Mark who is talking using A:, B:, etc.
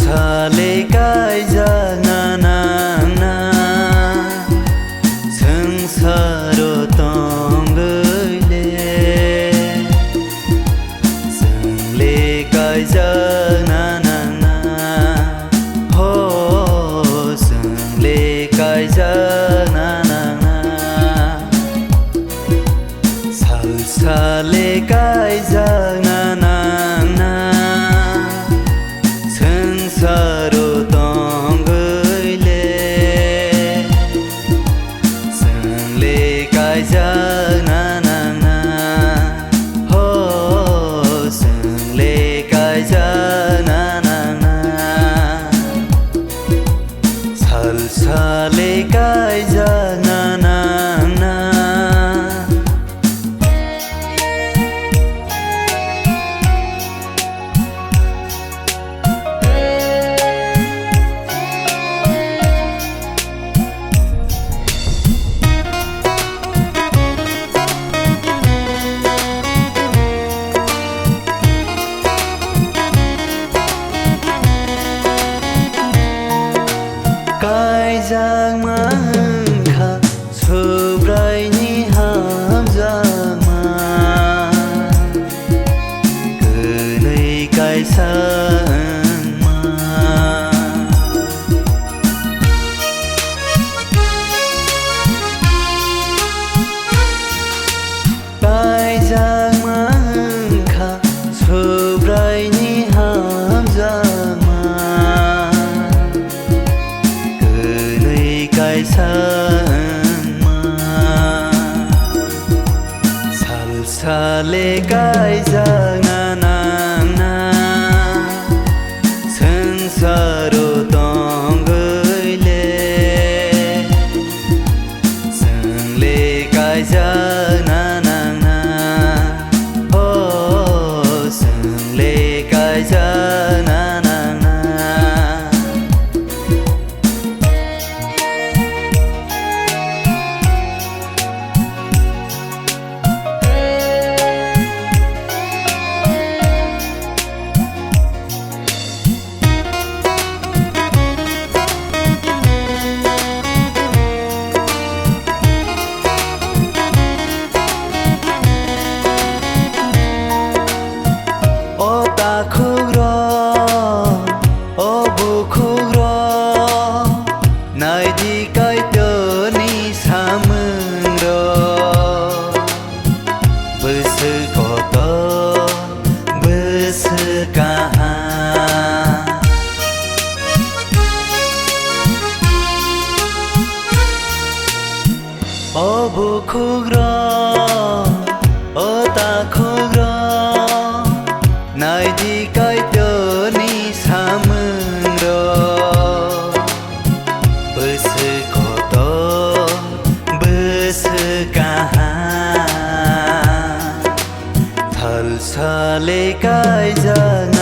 A: 살살레가이 장아나나 성사로 덩글레 성레가이 장아나나 호 성레가이 장아나나 살살레가이 장아나나 संसारो तंगले संगले कायजाना ना हो संगले कायजाना ना 살살레 कायजाना ना Kaijang mangka sobraini hamjama kenai kaisang ma Kaijang mangka sobraini hamjama 살살레 가이장아나나 성사로 덩글레 성레 가이장아나나 호 성레 가이장아나나 나이디 가이더니 사문로 버스고도 버스가하 어부쿠그로 어다쿠그로 나이디 가이더니 사문로 살살레 가이장